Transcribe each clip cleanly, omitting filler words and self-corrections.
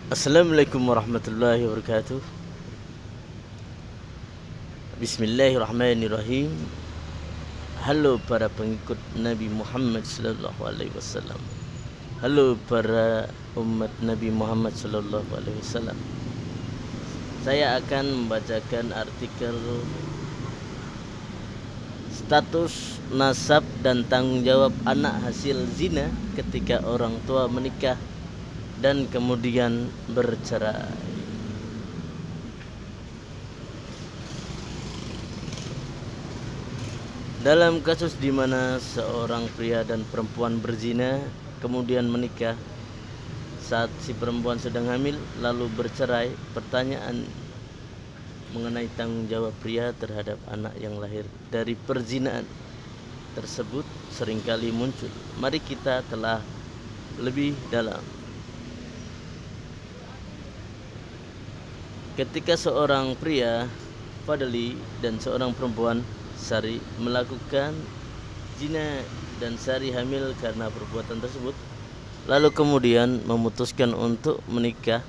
Assalamualaikum warahmatullahi wabarakatuh. Bismillahirrahmanirrahim. Halo para pengikut Nabi Muhammad sallallahu alaihi wasallam. Halo para umat Nabi Muhammad sallallahu alaihi wasallam. Saya akan membacakan artikel status nasab dan tanggung jawab anak hasil zina ketika orang tua menikah dan kemudian bercerai. Dalam kasus di mana seorang pria dan perempuan berzina kemudian menikah saat si perempuan sedang hamil lalu bercerai, pertanyaan mengenai tanggung jawab pria terhadap anak yang lahir dari perzinaan tersebut seringkali muncul. Mari kita telah lebih dalam. Ketika seorang pria Fadli dan seorang perempuan Sari melakukan zina dan Sari hamil karena perbuatan tersebut, lalu kemudian memutuskan untuk menikah.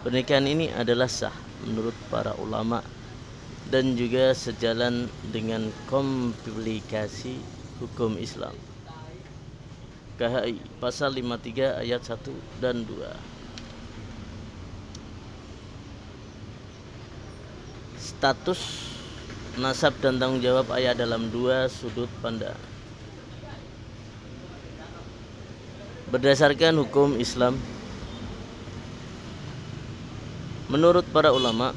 Pernikahan ini adalah sah menurut para ulama dan juga sejalan dengan komplikasi hukum Islam. KHI pasal 53 ayat 1 dan 2. Status nasab dan tanggung jawab ayah dalam dua sudut pandang. Berdasarkan hukum Islam, menurut para ulama,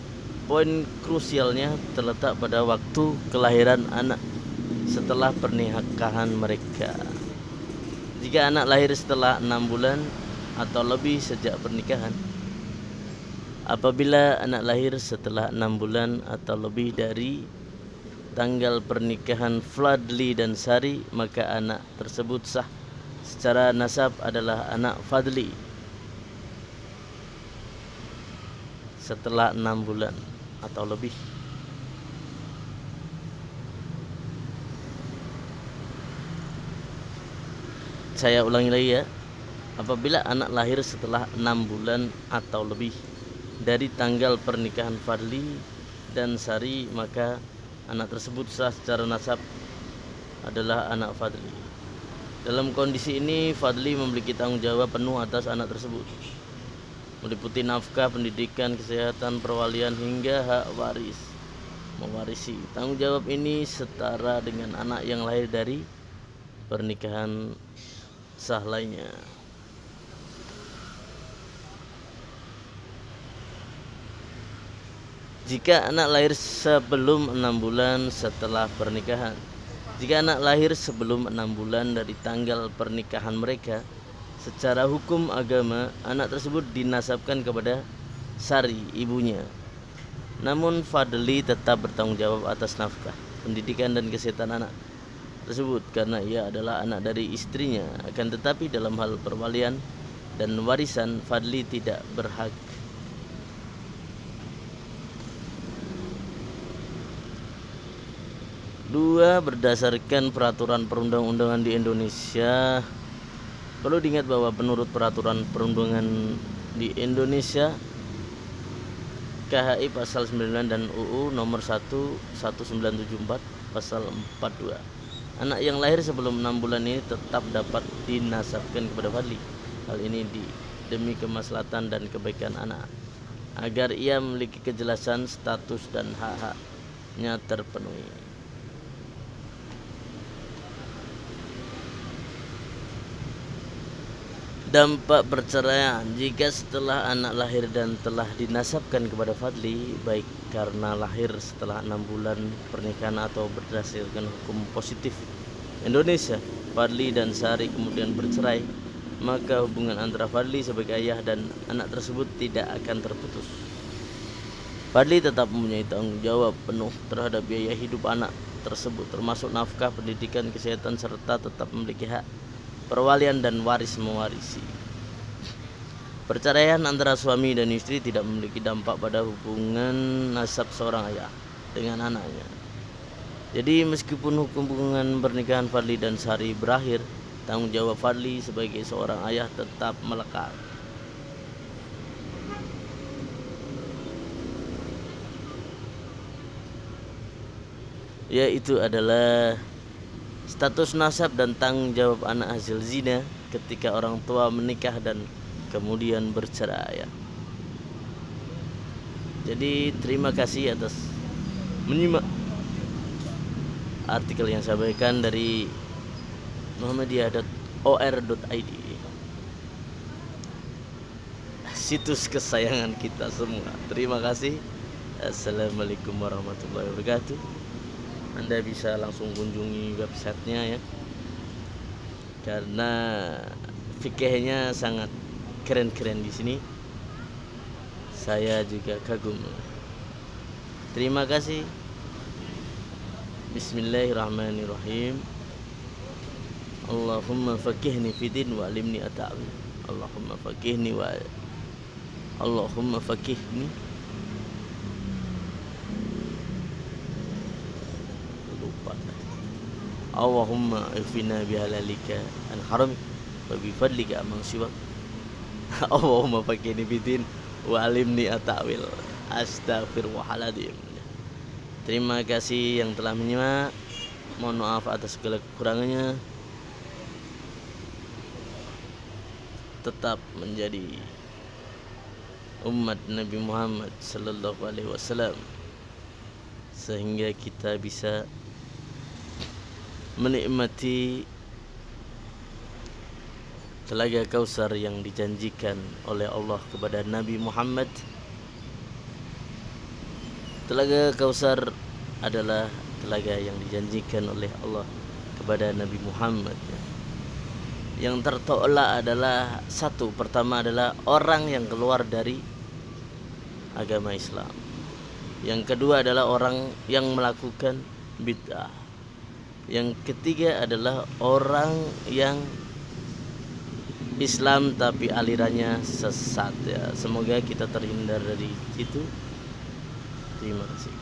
poin krusialnya terletak pada waktu kelahiran anak setelah pernikahan mereka. Jika anak lahir setelah 6 bulan atau lebih sejak pernikahan, apabila anak lahir setelah 6 bulan atau lebih dari tanggal pernikahan Fadli dan Sari, maka anak tersebut sah secara nasab adalah anak Fadli setelah 6 bulan atau lebih. Saya ulangi lagi ya. Apabila anak lahir setelah 6 bulan atau lebih dari tanggal pernikahan Fadli dan Sari, maka anak tersebut sah secara nasab adalah anak Fadli. Dalam kondisi ini, Fadli memiliki tanggung jawab penuh atas anak tersebut, meliputi nafkah, pendidikan, kesehatan, perwalian hingga hak waris, mewarisi. Tanggung jawab ini setara dengan anak yang lahir dari pernikahan sah lainnya. Jika anak lahir sebelum 6 bulan setelah pernikahan. Jika anak lahir sebelum 6 bulan dari tanggal pernikahan mereka, secara hukum agama anak tersebut dinasabkan kepada Sari, ibunya. Namun Fadli tetap bertanggung jawab atas nafkah, pendidikan dan kesehatan anak tersebut karena ia adalah anak dari istrinya. Akan tetapi dalam hal perwalian dan warisan, Fadli tidak berhak. Dua, berdasarkan peraturan perundang-undangan di Indonesia. Perlu diingat bahwa menurut peraturan perundangan di Indonesia, KHI pasal 9 dan UU nomor 1 1974 pasal 42, anak yang lahir sebelum 6 bulan ini tetap dapat dinasabkan kepada Fadli. Hal ini demi kemaslahatan dan kebaikan anak, agar ia memiliki kejelasan status dan hak-haknya terpenuhi. Dampak perceraian jika setelah anak lahir dan telah dinasabkan kepada Fadli, baik karena lahir setelah 6 bulan pernikahan atau berdasarkan hukum positif Indonesia, Fadli dan Sari kemudian bercerai, maka hubungan antara Fadli sebagai ayah dan anak tersebut tidak akan terputus. Fadli tetap mempunyai tanggung jawab penuh terhadap biaya hidup anak tersebut, termasuk nafkah, pendidikan, kesehatan, serta tetap memiliki hak perwalian dan waris mewarisi. Perceraian antara suami dan istri tidak memiliki dampak pada hubungan nasab seorang ayah dengan anaknya. Jadi meskipun hubungan pernikahan Fadli dan Sari berakhir, tanggung jawab Fadli sebagai seorang ayah tetap melekat. yaitu adalah status nasab dan tanggung jawab anak hasil zina ketika orang tua menikah dan kemudian bercerai. Jadi terima kasih atas menyimak artikel yang saya bagikan dari muhammadiyah.or.id, situs kesayangan kita semua. Terima kasih. Assalamualaikum warahmatullahi wabarakatuh. Anda bisa langsung kunjungi websitenya ya, karena fikihnya sangat keren-keren di sini. Saya juga kagum. Terima kasih. Bismillahirrahmanirrahim. Allahumma faqihni fidin wa alimni at-ta'wil. Allahumma faqihni wa Allahumma faqihni lupa. Allahumma ifina bihalalika an haramik wa bifadlika amang siwak. Allahumma faqihni fidin wa alimni at-ta'wil. Astaghfirullahaladzim. Terima kasih yang telah menyimak. Mohon maaf atas segala kekurangannya. Tetap menjadi umat Nabi Muhammad sallallahu alaihi wasallam sehingga kita bisa menikmati telaga Kausar yang dijanjikan oleh Allah kepada Nabi Muhammad. Telaga Kausar adalah telaga yang dijanjikan oleh Allah kepada Nabi Muhammad. Yang tertolak adalah satu, pertama adalah orang yang keluar dari agama Islam. Yang kedua adalah orang yang melakukan bid'ah. Yang ketiga adalah orang yang Islam tapi alirannya sesat ya. Semoga kita terhindar dari itu. Terima kasih.